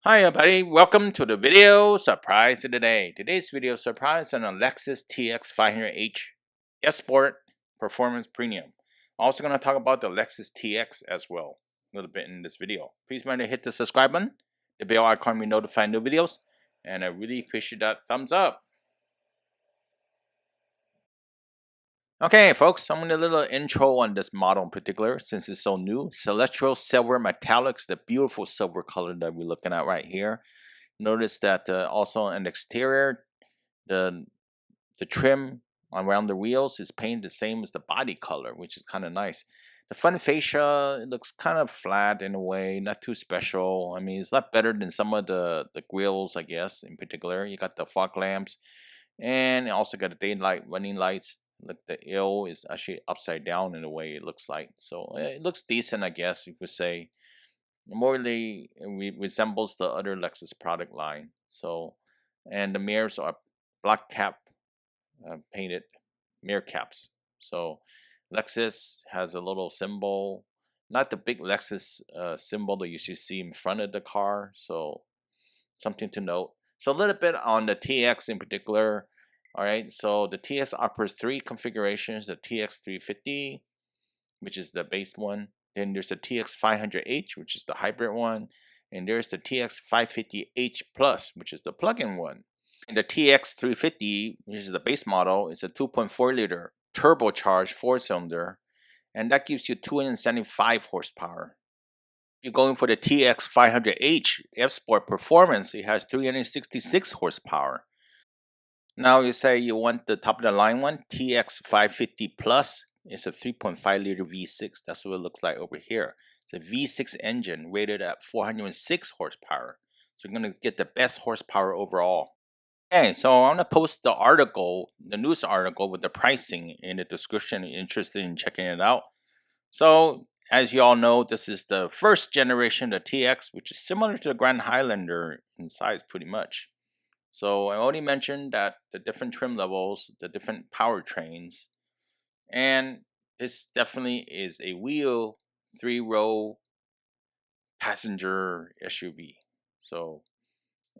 Hi everybody, welcome to the video surprise of the day. Today's video surprise on a Lexus TX 500H F-Sport Performance Premium. Also going to talk about the Lexus TX as well, a little bit in this video. Please remember to hit the subscribe button, the bell icon to be notified new videos, and I really appreciate that thumbs up. Okay, folks, I'm going to do a little intro on this model in particular since it's so new. Celestial Silver Metallics, the beautiful silver color that we're looking at right here. Notice that also on the exterior, the trim around the wheels is painted the same as the body color, which is kind of nice. The front fascia, it looks kind of flat in a way, not too special. I mean, it's not better than some of the grills, I guess, in particular. You got the fog lamps, and you also got the daylight running lights. Like the L is actually upside down in a way, it looks like. So it looks decent, I guess you could say. Morely resembles the other Lexus product line. So, and the mirrors are black cap painted mirror caps. So, Lexus has a little symbol, not the big Lexus symbol that you should see in front of the car. So, something to note. So, a little bit on the TX in particular. All right, so the TX offers three configurations: the TX 350, which is the base one. Then there's the TX 500H, which is the hybrid one. And there's the TX 550H Plus, which is the plug-in one. And the TX 350, which is the base model, is a 2.4 liter turbocharged four-cylinder, and that gives you 275 horsepower. You're going for the TX 500H F Sport Performance, it has 366 horsepower. Now you say you want the top of the line one, TX 550 Plus. It's a 3.5 liter V6. That's what it looks like over here. It's a V6 engine rated at 406 horsepower. So you're going to get the best horsepower overall. Okay, so I'm going to post the article, the news article with the pricing in the description if you're interested in checking it out. So, as you all know, this is the first generation of the TX, which is similar to the Grand Highlander in size pretty much. So I already mentioned that the different trim levels, the different powertrains, and this definitely is a wheel 3-row passenger SUV. So,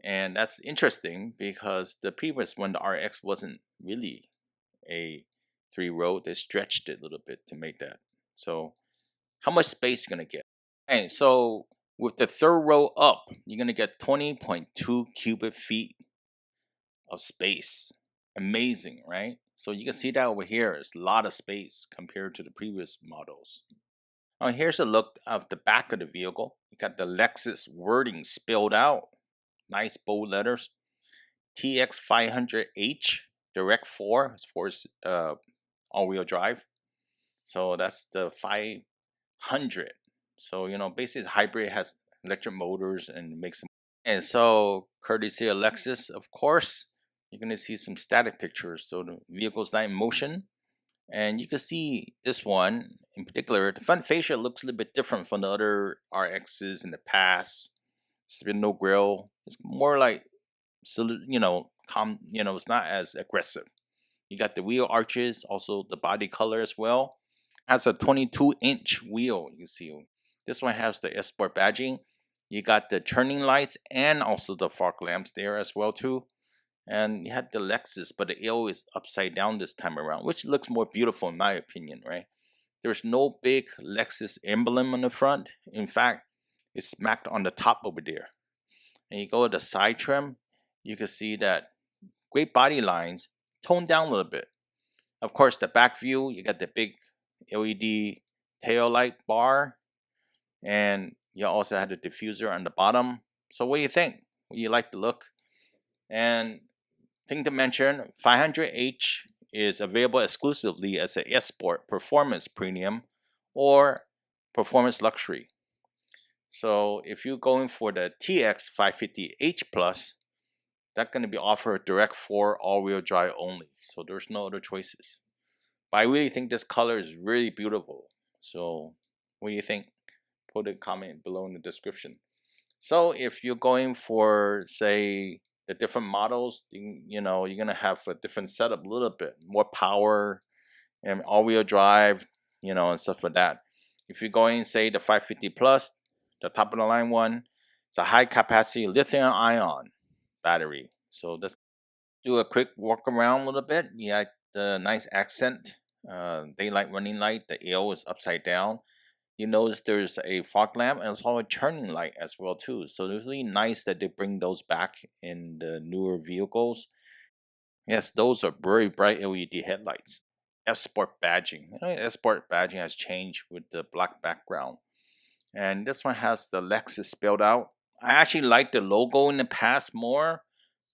and that's interesting because the previous one, the RX, wasn't really a 3-row. They stretched it a little bit to make that. So, how much space you gonna get? And so with the third row up, you're gonna get 20.2 cubic feet of space. Amazing, right? So you can see that over here is a lot of space compared to the previous models. Now here's a look of the back of the vehicle. You got the Lexus wording spelled out. Nice bold letters. TX 500H Direct 4 is for all-wheel drive. So that's the 500. So basically it's hybrid, has electric motors and makes them. And so courtesy of Lexus, of course, you're going to see some static pictures. So the vehicle's not in motion. And you can see this one in particular, the front fascia looks a little bit different from the other RXs in the past. It's been no grill. It's more like, it's not as aggressive. You got the wheel arches, also the body color as well. Has a 22-inch wheel. You can see this one has the S Sport badging. You got the turning lights and also the fog lamps there as well too. And you had the Lexus, but the L is upside down this time around, which looks more beautiful in my opinion, right? There's no big Lexus emblem on the front. In fact, it's smacked on the top over there. And you go to the side trim, you can see that great body lines, toned down a little bit. Of course, the back view, you got the big LED tail light bar, and you also had the diffuser on the bottom. So what do you think? What do you like the look? And thing to mention, 500H is available exclusively as a S Sport Performance Premium or Performance Luxury. So if you're going for the TX 550H Plus, that's going to be offered direct for all-wheel drive only. So there's no other choices. But I really think this color is really beautiful. So what do you think? Put a comment below in the description. So if you're going for, say, the different models, you're gonna have a different setup, a little bit more power and all-wheel drive, and stuff like that. If you're going, say, the 550 plus, the top of the line one, It's a high capacity lithium ion battery. So let's do a quick walk around a little bit. You got the nice accent, daylight running light. The L is upside down. You notice there's a fog lamp and also a turning light as well too. So it's really nice that they bring those back in the newer vehicles. Yes, those are very bright LED headlights. F Sport badging. F Sport badging has changed with the black background. And this one has the Lexus spelled out. I actually like the logo in the past more,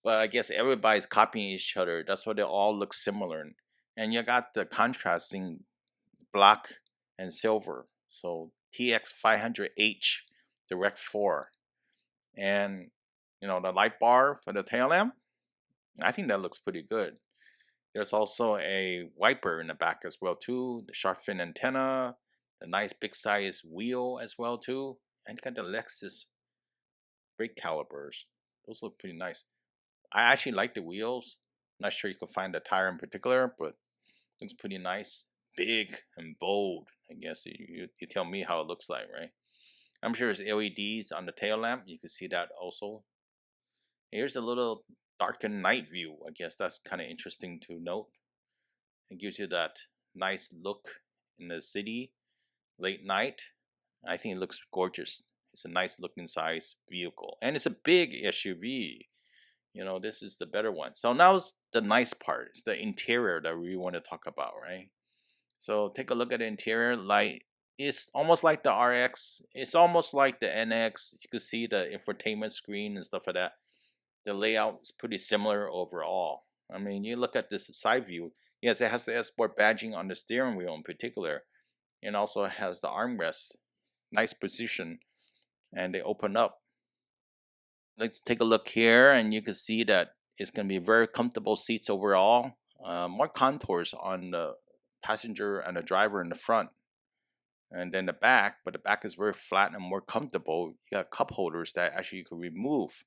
but I guess everybody's copying each other. That's why they all look similar. And you got the contrasting black and silver. So TX 500H Direct 4. And the light bar for the tail lamp, I think that looks pretty good. There's also a wiper in the back as well too, the shark fin antenna, the nice big size wheel as well too, and got the Lexus brake calipers. Those look pretty nice. I actually like the wheels. Not sure you can find the tire in particular, but looks pretty nice. Big and bold. I guess you tell me how it looks like, right? I'm sure there's LEDs on the tail lamp. You can see that also. Here's a little darkened night view. I guess that's kind of interesting to note. It gives you that nice look in the city late night. I think it looks gorgeous. It's a nice looking size vehicle, and it's a big SUV. This is the better one. So now it's the nice part. It's the interior that we want to talk about, right? So take a look at the interior. Like, it's almost like the RX. It's almost like the NX. You can see the infotainment screen and stuff like that. The layout is pretty similar overall. I mean, you look at this side view. Yes, it has the S Sport badging on the steering wheel in particular, and also has the armrest. Nice position, and they open up. Let's take a look here, and you can see that it's going to be very comfortable seats overall. More contours on the passenger and the driver in the front, and then the back. But the back is very flat and more comfortable. You got cup holders that actually you can remove,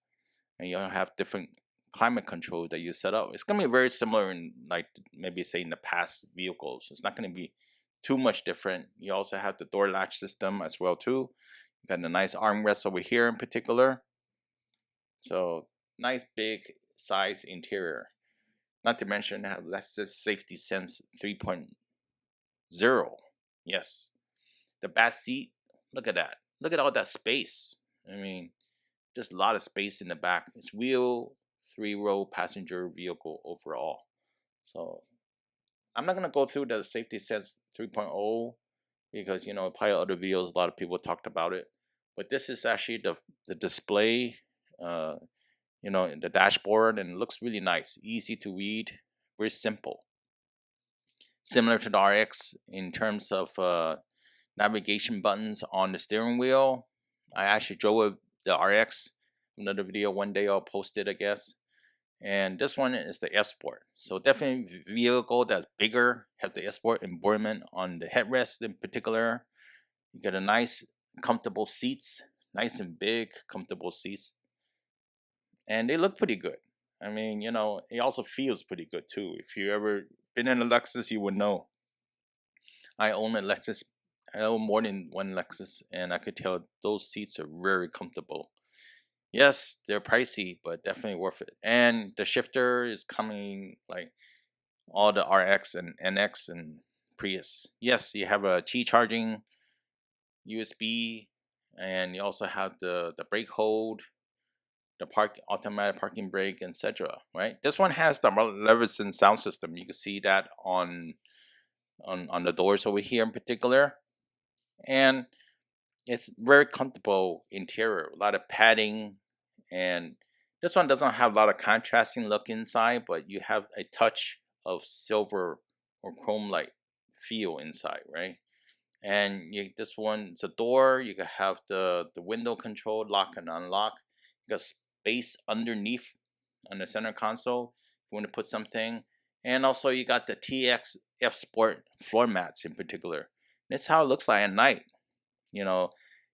and you have different climate control that you set up. It's going to be very similar in, like, maybe say in the past vehicles. It's not going to be too much different. You also have the door latch system as well too. You got the nice armrest over here in particular. So nice big size interior. Not to mention have Lexus Safety Sense 3.0. Yes. The back seat, look at that. Look at all that space. I mean, just a lot of space in the back. It's wheel, 3-row passenger vehicle overall. So I'm not gonna go through the Safety Sense 3.0 because probably other videos a lot of people talked about it. But this is actually the display in the dashboard, and it looks really nice, easy to read, very simple. Similar to the RX in terms of navigation buttons on the steering wheel. I actually drove the RX. Another video one day I'll post it, I guess. And this one is the F Sport. So definitely vehicle that's bigger, have the F Sport embodiment on the headrest in particular. You get a nice comfortable seats, nice and big comfortable seats, and they look pretty good. I mean, it also feels pretty good too. If you ever been in a Lexus, you would know. I own a Lexus. I own more than one Lexus, and I could tell those seats are very comfortable. Yes, they're pricey, but definitely worth it. And the shifter is coming like all the RX and NX and Prius. Yes, you have a Qi charging USB, and you also have the brake hold, the automatic parking brake, etc. Right? This one has the Leveson sound system. You can see that on the doors over here in particular, and it's very comfortable interior. A lot of padding, and this one doesn't have a lot of contrasting look inside, but you have a touch of silver or chrome light feel inside, right? And this one, it's a door. You can have the window control, lock and unlock. You got space underneath on the center console. You want to put something, and also you got the TX F Sport floor mats in particular. That's how it looks like at night.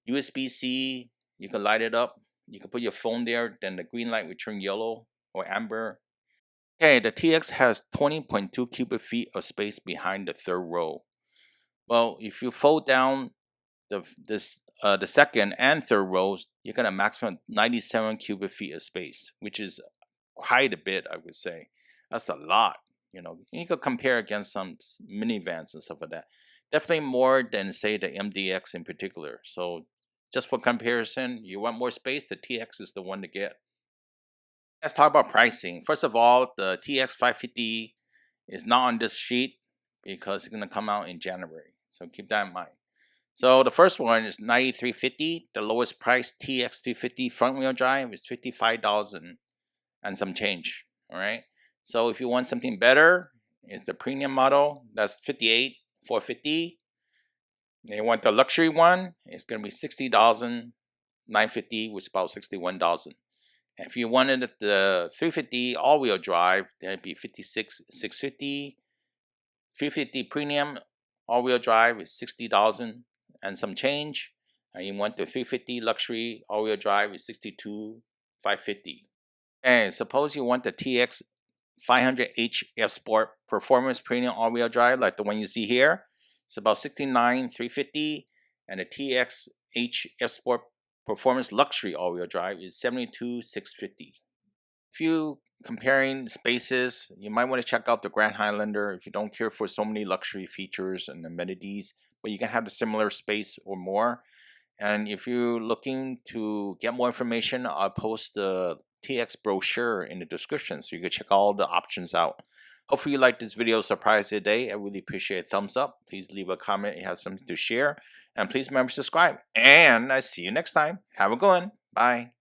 USB C. You can light it up. You can put your phone there. Then the green light will turn yellow or amber. Okay, the TX has 20.2 cubic feet of space behind the third row. Well, if you fold down this the second and third rows, you're gonna maximum 97 cubic feet of space, which is quite a bit, I would say. That's a lot. You could compare against some minivans and stuff like that. Definitely more than say the MDX in particular. So just for comparison, you want more space, the TX is the one to get. Let's talk about pricing. First of all, the TX 550 is not on this sheet because it's gonna come out in January. So keep that in mind. So the first one is $93.50. The lowest price TX 350 front wheel drive is $55 and some change. All right. So if you want something better, it's the premium model. That's $58,450. You want the luxury one, it's gonna be $60,950, which is about $61,000. If you wanted the 350 all-wheel drive, that'd be $56,650. 350 premium all-wheel drive is $60,000 and some change. And you want the 350 luxury all-wheel drive is $62,550. And suppose you want the TX 500H F Sport Performance Premium all-wheel drive, like the one you see here. It's about $69,350, and the TX H F Sport Performance Luxury all-wheel drive is $72,650. If you comparing spaces, you might want to check out the Grand Highlander if you don't care for so many luxury features and amenities, but you can have the similar space or more. And if you're looking to get more information, I'll post the TX brochure in the description so you can check all the options out. Hopefully you like this video surprise today. I really appreciate a thumbs up. Please leave a comment if you have something to share. And please remember to subscribe. And I see you next time. Have a good one. Bye.